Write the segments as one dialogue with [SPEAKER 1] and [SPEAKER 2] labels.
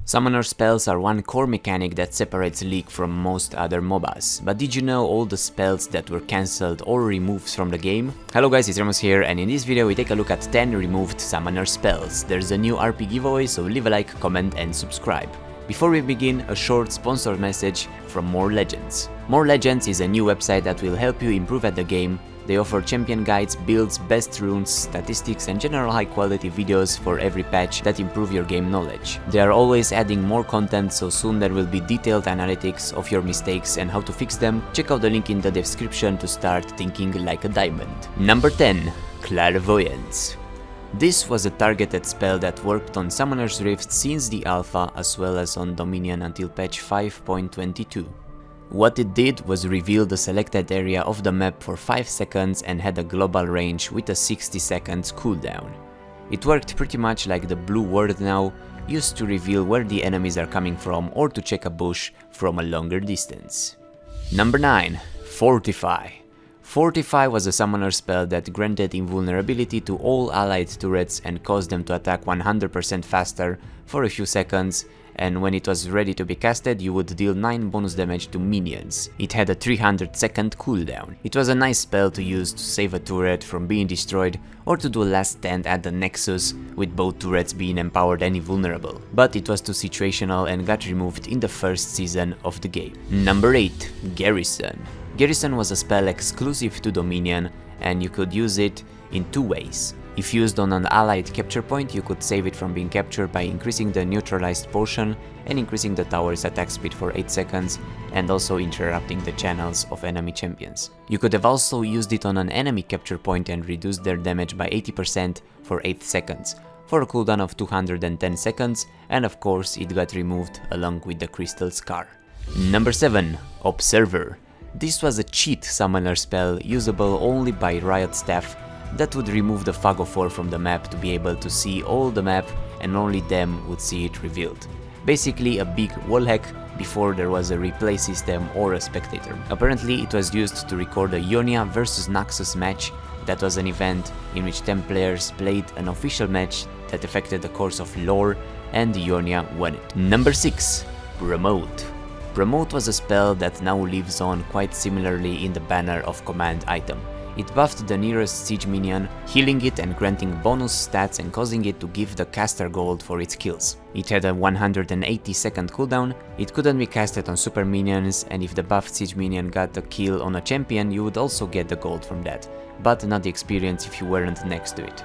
[SPEAKER 1] Summoner spells are one core mechanic that separates League from most other MOBAs, but did you know all the spells that were cancelled or removed from the game? Hello guys, it's Ramos here, and in this video we take a look at 10 removed Summoner spells. There's a new RP giveaway, so leave a like, comment and subscribe. Before we begin, a short sponsored message from More Legends. More Legends is a new website that will help you improve at the game. They offer champion guides, builds, best runes, statistics and general high quality videos for every patch that improve your game knowledge. They are always adding more content, so soon there will be detailed analytics of your mistakes and how to fix them. Check out the link in the description to start thinking like a diamond. Number 10. Clairvoyance. This was a targeted spell that worked on Summoner's Rift since the alpha as well as on Dominion until patch 5.22. What it did was reveal the selected area of the map for 5 seconds and had a global range with a 60 seconds cooldown. It worked pretty much like the blue word now, used to reveal where the enemies are coming from or to check a bush from a longer distance. Number 9. Fortify. Fortify was a summoner spell that granted invulnerability to all allied turrets and caused them to attack 100% faster for a few seconds, and when it was ready to be casted you would deal 9 bonus damage to minions. It had a 300 second cooldown. It was a nice spell to use to save a turret from being destroyed or to do a last stand at the Nexus with both turrets being empowered and invulnerable, but it was too situational and got removed in the first season of the game. Number 8. Garrison. Garrison was a spell exclusive to Dominion and you could use it in 2 ways. If used on an allied capture point, you could save it from being captured by increasing the neutralized portion and increasing the tower's attack speed for 8 seconds and also interrupting the channels of enemy champions. You could have also used it on an enemy capture point and reduced their damage by 80% for 8 seconds, for a cooldown of 210 seconds, and of course it got removed along with the Crystal Scar. Number 7. Observer. This was a cheat summoner spell usable only by Riot staff that would remove the fog of war from the map to be able to see all the map and only them would see it revealed. Basically a big wall hack before there was a replay system or a spectator. Apparently it was used to record a Ionia vs Naxos match. That was an event in which 10 players played an official match that affected the course of lore and Ionia won it. Number 6. Promote. Promote was a spell that now lives on quite similarly in the banner of command item. It buffed the nearest siege minion, healing it and granting bonus stats and causing it to give the caster gold for its kills. It had a 180 second cooldown, it couldn't be casted on super minions, and if the buffed siege minion got a kill on a champion you would also get the gold from that, but not the experience if you weren't next to it.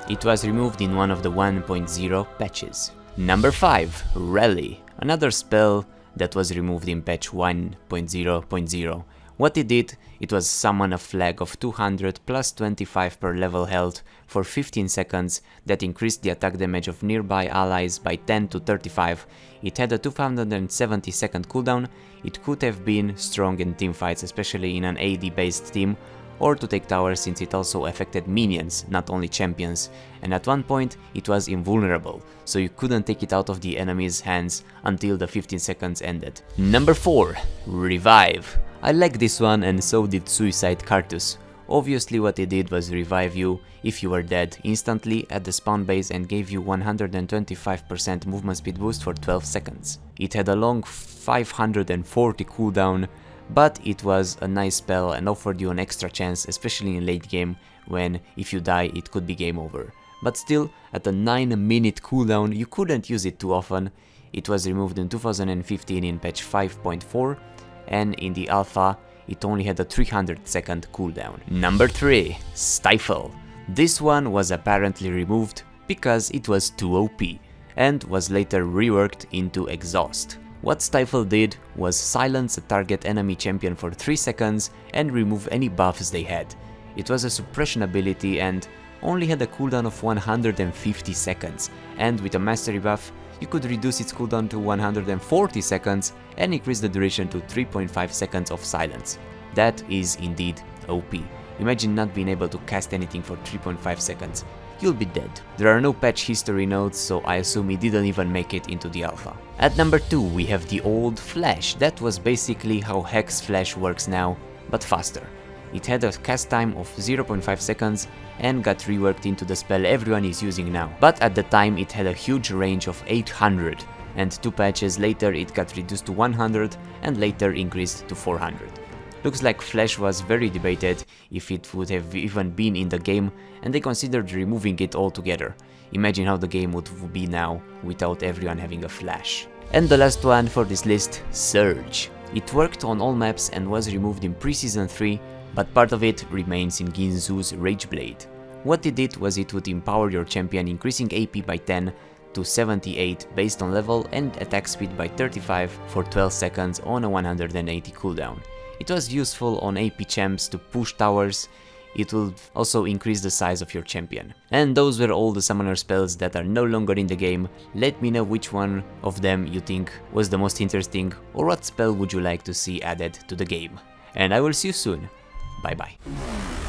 [SPEAKER 1] It was removed in one of the 1.0 patches. Number 5. Rally. Another spell that was removed in patch 1.0.0. What it did, it was summon a flag of 200 plus 25 per level health for 15 seconds that increased the attack damage of nearby allies by 10 to 35. It had a 270 second cooldown. It could have been strong in teamfights, especially in an AD based team, or to take towers since it also affected minions, not only champions, and at one point it was invulnerable, so you couldn't take it out of the enemy's hands until the 15 seconds ended. Number 4. Revive. I like this one and so did Suicide Cartus. Obviously what it did was revive you if you were dead instantly at the spawn base and gave you 125% movement speed boost for 12 seconds. It had a long 540 cooldown, but it was a nice spell and offered you an extra chance, especially in late game when if you die it could be game over. But still, at a 9-minute cooldown you couldn't use it too often. It was removed in 2015 in patch 5.4 and in the alpha it only had a 300 second cooldown. Number 3. Stifle. This one was apparently removed because it was too OP and was later reworked into Exhaust. What Stifle did was silence a target enemy champion for 3 seconds and remove any buffs they had. It was a suppression ability and only had a cooldown of 150 seconds, and with a mastery buff you could reduce its cooldown to 140 seconds and increase the duration to 3.5 seconds of silence. That is indeed OP. Imagine not being able to cast anything for 3.5 seconds. You'll be dead. There are no patch history notes, so I assume it didn't even make it into the alpha. At number 2 we have the old Flash. That was basically how Hex Flash works now, but faster. It had a cast time of 0.5 seconds and got reworked into the spell everyone is using now, but at the time it had a huge range of 800. and 2 patches later it got reduced to 100 and later increased to 400. Looks like Flash was very debated if it would have even been in the game, and they considered removing it altogether. Imagine how the game would be now without everyone having a Flash. And the last one for this list, Surge. It worked on all maps and was removed in Pre-Season 3, but part of it remains in Ginzu's Rage Blade. What it did was it would empower your champion, increasing AP by 10 to 78 based on level and attack speed by 35 for 12 seconds on a 180 cooldown. It was useful on AP champs to push towers. It will also increase the size of your champion. And those were all the summoner spells that are no longer in the game. Let me know which one of them you think was the most interesting, or what spell would you like to see added to the game. And I will see you soon. Bye bye.